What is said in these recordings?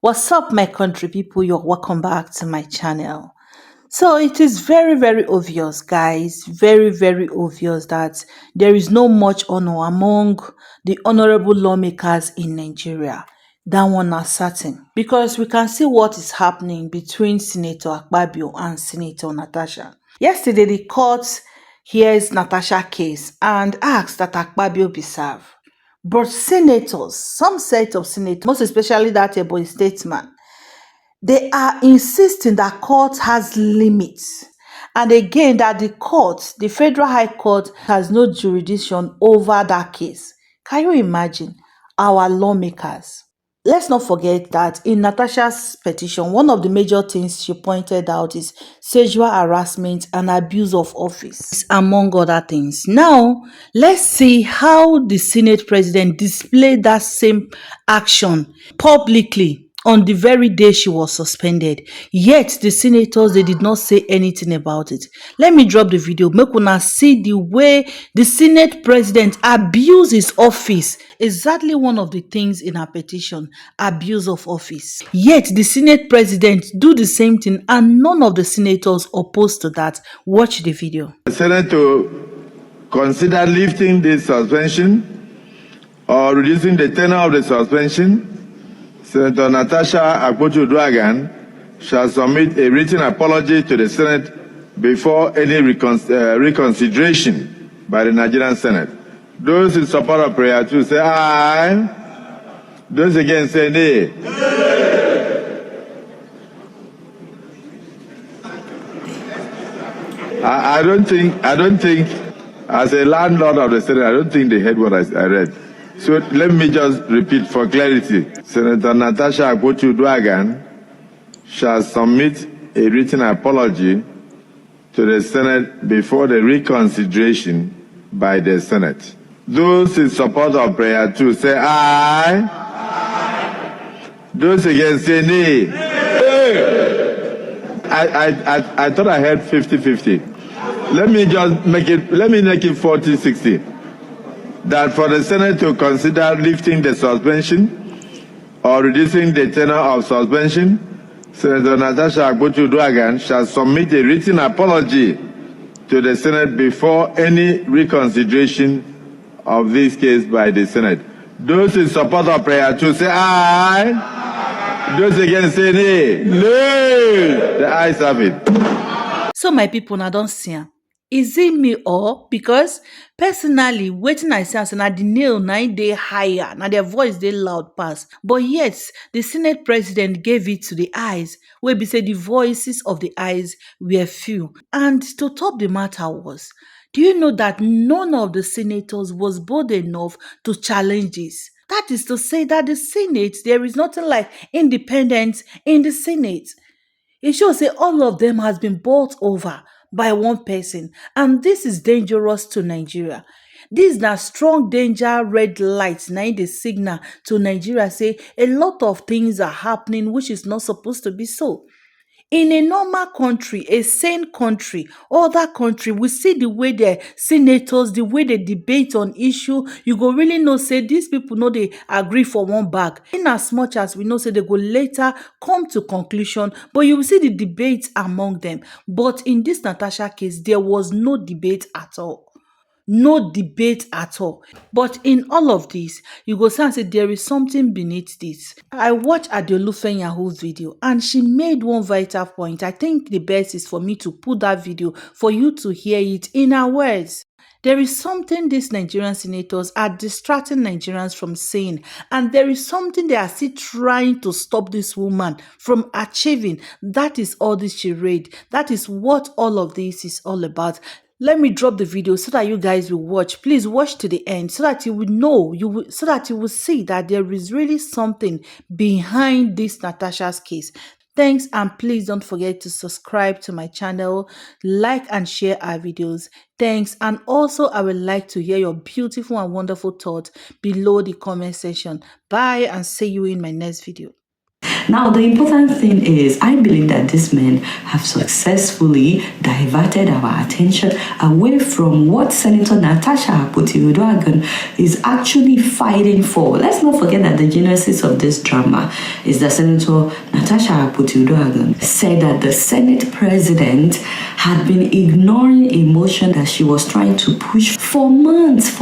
What's up, my country people? You're welcome back to my channel. So it is very, very obvious, guys, very, very obvious that there is no much honor among the honorable lawmakers in Nigeria. That one is certain because we can see what is happening between Senator Akpabio and Senator Natasha. Yesterday, the court hears Natasha case and asks that Akpabio be served. But senators, some set of senators, most especially that Ebonyi statesman, they are insisting that court has limits. And again, that the court, the Federal High Court, has no jurisdiction over that case. Can you imagine our lawmakers? Let's not forget that in Natasha's petition, one of the major things she pointed out is sexual harassment and abuse of office, among other things. Now, let's see how the Senate president displayed that same action publicly on the very day she was suspended. Yet the senators, they did not say anything about it. Let me drop the video make una see the way the Senate president abused his office. Exactly one of the things in her petition, abuse of office. Yet the Senate president do the same thing and none of the senators opposed to that. Watch the video. The Senate to consider lifting the suspension or reducing the tenure of the suspension. Senator Natasha Akpabio shall submit a written apology to the Senate before any reconsideration by the Nigerian Senate. Those in support of prayer 2 say aye. Those against say nay. I don't think, as a landlord of the Senate, I don't think they heard what I read. So let me just repeat for clarity. Senator Natasha Akpabio shall submit a written apology to the Senate before the reconsideration by the Senate. Those in support of prayer 2 say aye. Those against say nay. I thought I heard 50-50. Let me make it 40-60. That for the Senate to consider lifting the suspension or reducing the tenure of suspension, Senator Natasha Akpabio shall submit a written apology to the Senate before any reconsideration of this case by the Senate. Those in support of prayer 2 say aye. Those against say nay. Nay. The ayes have it. So my people now don't see am. Is it me or because personally waiting I say na the nail na dey higher, na their voice dey loud pass. But yet the Senate president gave it to the eyes, where be say the voices of the eyes were few. And to top the matter was, do you know that none of the senators was bold enough to challenge this? That is to say that the Senate, there is nothing like independence in the Senate. It shows say all of them has been bought over by one person, and this is dangerous to Nigeria. This na strong danger red light na the signal to Nigeria say a lot of things are happening which is not supposed to be so. In a normal country, a sane country, other country, we see the way the senators, the way they debate on issue, you go really know say these people know they agree for one bag. In as much as we know say they go later come to conclusion, but you will see the debate among them. But in this Natasha case, there was no debate at all. No debate at all. But in all of this, you go say there is something beneath this. I watched adeola's video and she made one vital point. I think the best is for me to put that video for you to hear it in her words. There is something these Nigerian senators are distracting Nigerians from saying, and there is something they are still trying to stop this woman from achieving. That is all this charade. That is what all of this is all about. Let me drop the video so that you guys will watch. Please watch to the end so that you will know, so that you will see that there is really something behind this Natasha's case. Thanks, and please don't forget to subscribe to my channel, like and share our videos. Thanks, and also I would like to hear your beautiful and wonderful thoughts below the comment section. Bye, and see you in my next video. Now, the important thing is, I believe that these men have successfully diverted our attention away from what Senator Natasha Akpabio is actually fighting for. Let's not forget that the genesis of this drama is that Senator Natasha Akpabio said that the Senate president had been ignoring a motion that she was trying to push for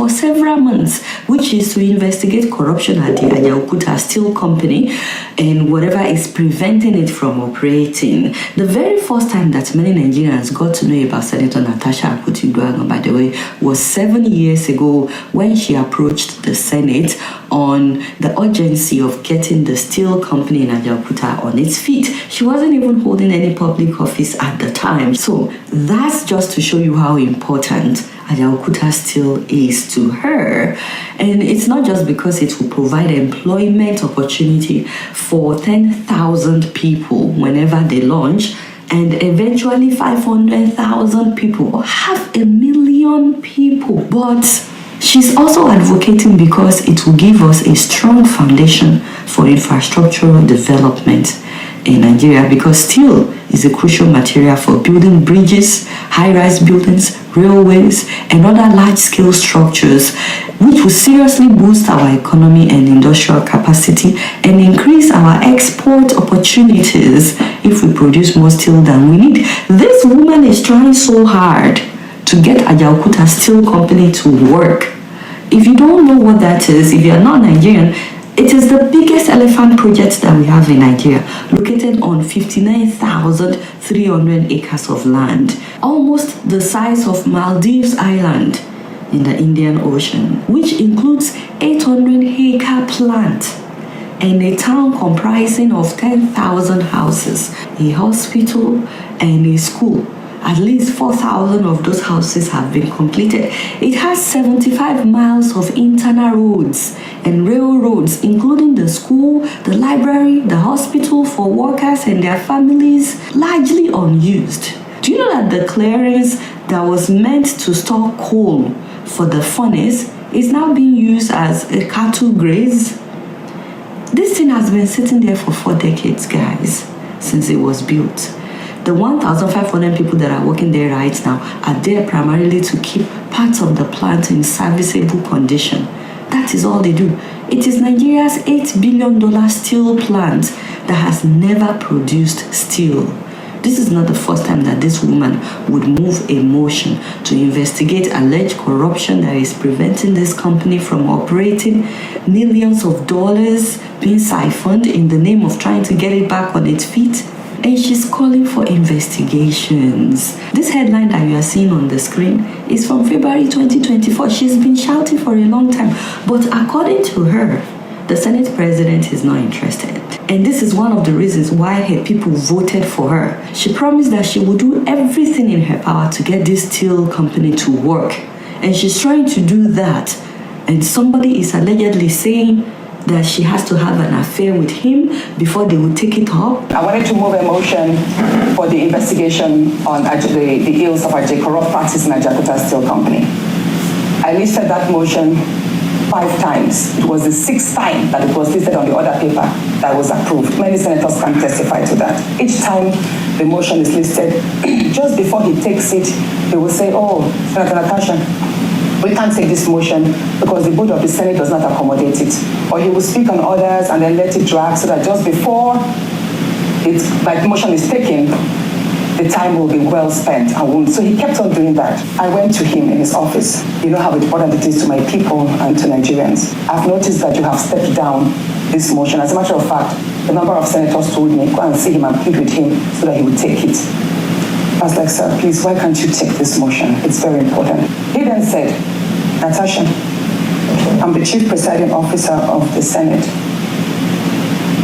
several months, which is to investigate corruption at the Adeola Steel Company and whatever is preventing it from operating. The very first time that many Nigerians got to know about Senator Natasha Akpabio, by the way, was 7 years ago when she approached the Senate on the urgency of getting the steel company in Adeola on its feet. She wasn't even holding any public office at the time. So that's just to show you how important Adeola Steel is to her. And it's not just because it will provide employment opportunity for 10,000 people whenever they launch, and eventually 500,000 people, or 500,000 people. But she's also advocating because it will give us a strong foundation for infrastructural development in Nigeria, because steel is a crucial material for building bridges, high-rise buildings, railways, and other large-scale structures, which will seriously boost our economy and industrial capacity and increase our export opportunities if we produce more steel than we need. This woman is trying so hard to get Adeola Steel Company to work. If you don't know what that is, if you're not Nigerian, it is the biggest elephant project that we have in Nigeria, located on 59,300 acres of land, almost the size of Maldives Island in the Indian Ocean, which includes 800-acre plant and a town comprising of 10,000 houses, a hospital, and a school. At least 4,000 of those houses have been completed. It has 75 miles of internal roads and railroads, including the school, the library, the hospital for workers and their families, largely unused. Do you know that the clearance that was meant to store coal for the furnace is now being used as a cattle graze? This thing has been sitting there for 4 decades, guys, since it was built. The 1,500 people that are working there right now are there primarily to keep parts of the plant in serviceable condition. That is all they do. It is Nigeria's $8 billion steel plant that has never produced steel. This is not the first time that this woman would move a motion to investigate alleged corruption that is preventing this company from operating, millions of dollars being siphoned in the name of trying to get it back on its feet. And she's calling for investigations. This headline that you are seeing on the screen is from February 2024. She's been shouting for a long time. But according to her, the Senate president is not interested. And this is one of the reasons why her people voted for her. She promised that she would do everything in her power to get this steel company to work. And she's trying to do that. And somebody is allegedly saying that she has to have an affair with him before they will take it up. I wanted to move a motion for the investigation on the ills of the corrupt practice in Adeola Steel Company. I listed that motion 5 times. It was the 6th time that it was listed on the order paper that was approved. Many senators can testify to that. Each time the motion is listed, just before he takes it, they will say, "Oh, Senator Natasha, we can't take this motion because the board of the Senate does not accommodate it." Or he will speak on others and then let it drag so that just before the motion is taken, the time will be well spent and won't. So he kept on doing that. I went to him in his office. You know how important it is to my people and to Nigerians. I've noticed that you have stepped down this motion. As a matter of fact, the number of senators told me, go and see him and plead with him so that he would take it. I was like, "Sir, please, why can't you take this motion? It's very important." He then said, "Natasha, I'm the chief presiding officer of the Senate.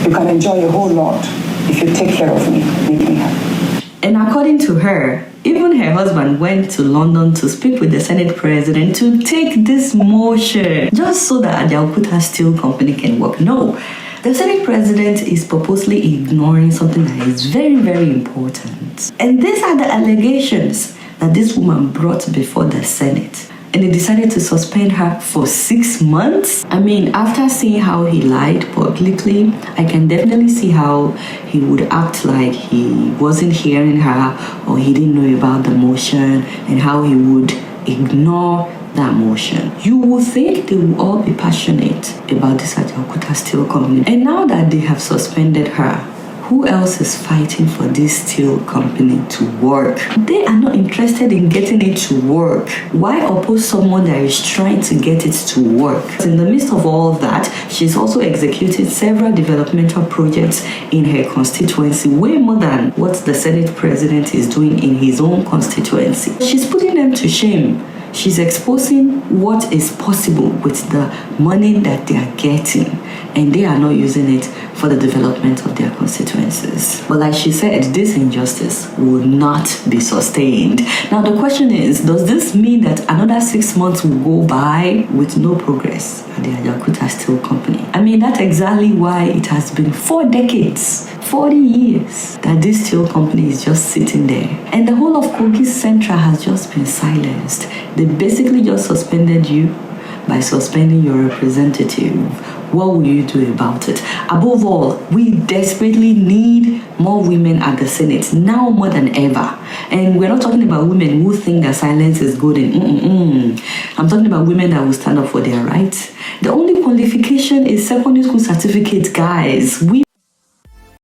You can enjoy a whole lot if you take care of me, make me happy." And according to her, even her husband went to London to speak with the Senate president to take this motion, just so that Adeola Steel Company can work. No. The Senate president is purposely ignoring something that is very, very important. And these are the allegations that this woman brought before the Senate. and they decided to suspend her for 6 months. I mean, after seeing how he lied publicly, I can definitely see how he would act like he wasn't hearing her or he didn't know about the motion, and how he would ignore that motion. You would think they will all be passionate about this Ajaokuta Steel Company. And now that they have suspended her, who else is fighting for this steel company to work? They are not interested in getting it to work. Why oppose someone that is trying to get it to work? In the midst of all that, she's also executed several developmental projects in her constituency, way more than what the Senate president is doing in his own constituency. She's putting them to shame. She's exposing what is possible with the money that they are getting, and they are not using it for the development of their constituencies. But like she said, this injustice will not be sustained. Now the question is, does this mean that another 6 months will go by with no progress at the Ajaokuta Steel Company? I mean, that's exactly why it has been 4 decades, 40 years, that this steel company is just sitting there. And the whole of Kogi Central has just been silenced. They basically just suspended you by suspending your representative. What will you do about it? Above all, we desperately need more women at the Senate, now more than ever. And we're not talking about women who think that silence is good and I'm talking about women that will stand up for their rights. The only qualification is secondary school certificate, guys. We